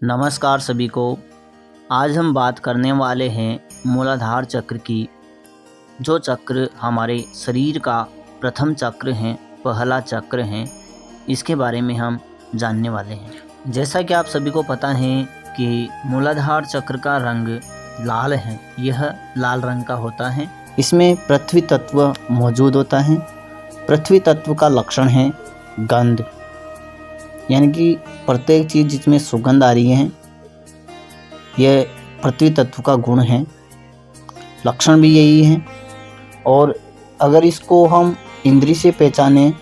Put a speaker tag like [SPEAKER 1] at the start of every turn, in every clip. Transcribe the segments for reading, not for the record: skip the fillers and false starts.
[SPEAKER 1] नमस्कार सभी को। आज हम बात करने वाले हैं मूलाधार चक्र की, जो चक्र हमारे शरीर का प्रथम चक्र है, पहला चक्र है। इसके बारे में हम जानने वाले हैं। जैसा कि आप सभी को पता है कि मूलाधार चक्र का रंग लाल है। यह लाल रंग का होता है। इसमें पृथ्वी तत्व मौजूद होता है। पृथ्वी तत्व का लक्षण है गंध, यानी कि प्रत्येक चीज़ जिसमें सुगंध आ रही है यह पृथ्वी तत्व का गुण है। लक्षण भी यही है। और अगर इसको हम इंद्री से पहचानें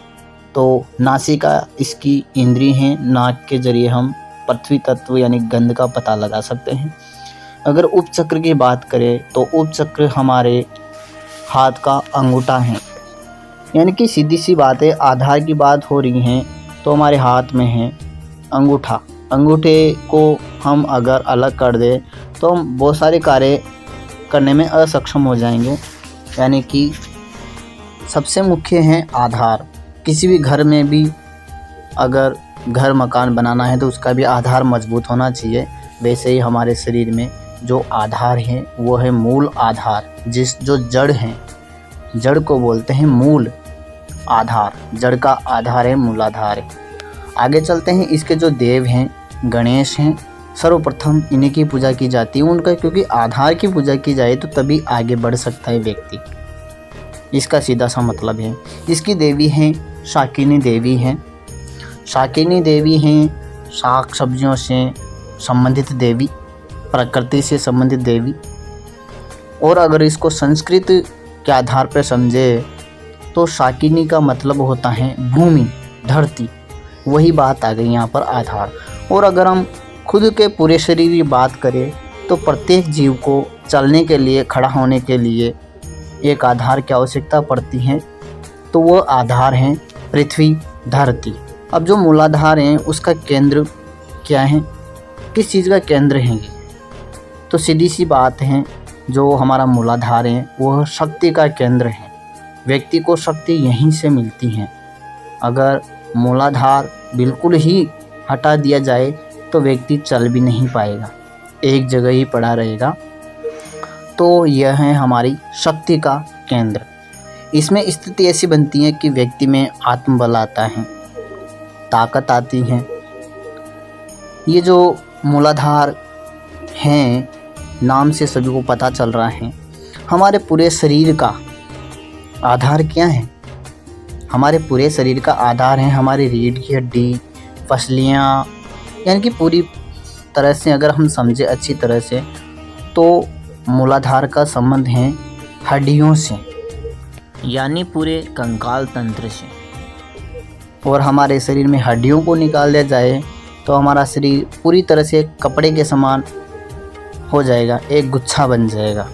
[SPEAKER 1] तो नासिका इसकी इंद्री है। नाक के जरिए हम पृथ्वी तत्व यानी गंध का पता लगा सकते हैं। अगर उपचक्र की बात करें तो उपचक्र हमारे हाथ का अंगूठा है, यानी कि सीधी सी बात है। आधार की बात हो रही है तो हमारे हाथ में है अंगूठा। अंगूठे को हम अगर अलग कर दें तो हम बहुत सारे कार्य करने में असक्षम हो जाएंगे। यानी कि सबसे मुख्य है आधार। किसी भी घर में भी अगर घर मकान बनाना है तो उसका भी आधार मजबूत होना चाहिए। वैसे ही हमारे शरीर में जो आधार है वो है मूल आधार। जो जड़ है, जड़ को बोलते हैं मूल आधार। जड़ का आधार है मूलाधार है। आगे चलते हैं। इसके जो देव हैं गणेश हैं। सर्वप्रथम इन्हीं की पूजा की जाती है उनका, क्योंकि आधार की पूजा की जाए तो तभी आगे बढ़ सकता है व्यक्ति। इसका सीधा सा मतलब है। इसकी देवी हैं शाकिनी देवी हैं। शाकिनी देवी हैं शाक सब्जियों से संबंधित देवी, प्रकृति से संबंधित देवी। और अगर इसको संस्कृत के आधार पर समझे तो शाकिनी का मतलब होता है भूमि, धरती। वही बात आ गई यहाँ पर आधार। और अगर हम खुद के पूरे शरीर की बात करें तो प्रत्येक जीव को चलने के लिए, खड़ा होने के लिए एक आधार की आवश्यकता पड़ती है। तो वो आधार हैं पृथ्वी, धरती। अब जो मूलाधार हैं उसका केंद्र क्या है, किस चीज़ का केंद्र है? तो सीधी सी बात है, जो हमारा मूलाधार है वह शक्ति का केंद्र है। व्यक्ति को शक्ति यहीं से मिलती है। अगर मूलाधार बिल्कुल ही हटा दिया जाए तो व्यक्ति चल भी नहीं पाएगा, एक जगह ही पड़ा रहेगा। तो यह है हमारी शक्ति का केंद्र। इसमें स्थिति ऐसी बनती है कि व्यक्ति में आत्मबल आता है, ताकत आती है। ये जो मूलाधार हैं, नाम से सभी को पता चल रहा है। हमारे पूरे शरीर का आधार क्या है? हमारे पूरे शरीर का आधार है हमारी रीढ़ की हड्डी, पसलियाँ। यानी कि पूरी तरह से अगर हम समझे अच्छी तरह से तो मूलाधार का संबंध है हड्डियों से, यानी पूरे कंकाल तंत्र से। और हमारे शरीर में हड्डियों को निकाल दिया जाए तो हमारा शरीर पूरी तरह से कपड़े के समान हो जाएगा, एक गुच्छा बन जाएगा।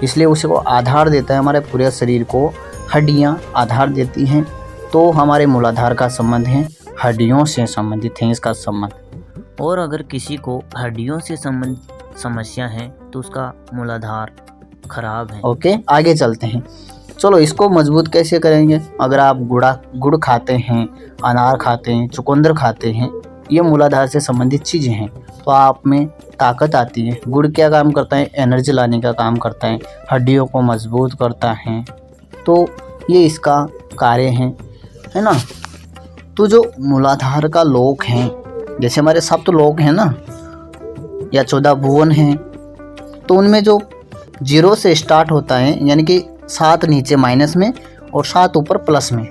[SPEAKER 1] इसलिए उसी को आधार देता है। हमारे पूरे शरीर को हड्डियाँ आधार देती हैं। तो हमारे मूलाधार का संबंध है हड्डियों से संबंधित है इसका संबंध। और अगर किसी को हड्डियों से संबंधित समस्या है तो उसका मूलाधार खराब है। ओके, आगे चलते हैं। चलो, इसको मजबूत कैसे करेंगे? अगर आप गुड़ खाते हैं, अनार खाते हैं, चुकंदर खाते हैं, ये मूलाधार से संबंधित चीज़ें हैं, तो आप में ताकत आती है। गुड़ क्या काम करता है? एनर्जी लाने का काम करता है, हड्डियों को मजबूत करता है। तो ये इसका कार्य है ना। तो जो मूलाधार का लोक हैं, जैसे हमारे सप्त लोक हैं ना, या 14 भुवन हैं, तो उनमें जो 0 से स्टार्ट होता है, यानी कि 7 नीचे माइनस में और 7 ऊपर प्लस में,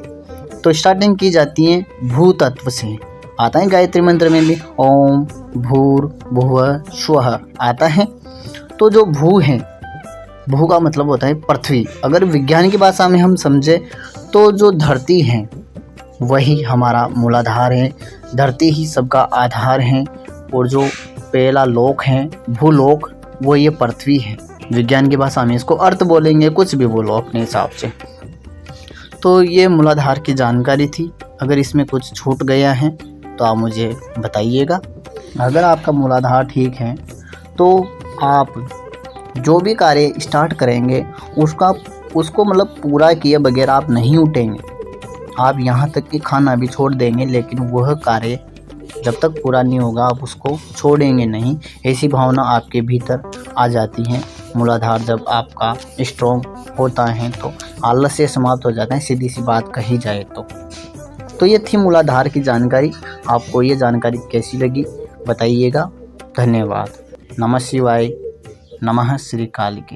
[SPEAKER 1] तो स्टार्टिंग की जाती है भू तत्व से। आता है गायत्री मंत्र में भी ओम भूर भुवः स्वः आता है। तो जो भू है, भू का मतलब होता है पृथ्वी। अगर विज्ञान की भाषा में हम समझे तो जो धरती है वही हमारा मूलाधार है। धरती ही सबका आधार है। और जो पहला लोक है भूलोक, वो ये पृथ्वी है। विज्ञान की भाषा में इसको अर्थ बोलेंगे, कुछ भी बोलो अपने हिसाब से। तो ये मूलाधार की जानकारी थी। अगर इसमें कुछ छूट गया है तो आप मुझे बताइएगा। अगर आपका मूलाधार ठीक है तो आप जो भी कार्य स्टार्ट करेंगे उसको मतलब पूरा किए बगैर आप नहीं उठेंगे। आप यहाँ तक कि खाना भी छोड़ देंगे लेकिन वह कार्य जब तक पूरा नहीं होगा आप उसको छोड़ेंगे नहीं, ऐसी भावना आपके भीतर आ जाती है। मूलाधार जब आपका स्ट्रॉन्ग होता है तो आलस्य समाप्त हो जाता है, सीधी सी बात कही जाए तो ये थी मूलाधार की जानकारी। आपको ये जानकारी कैसी लगी बताइएगा। धन्यवाद। नमः शिवाय। नमः श्री कालिके।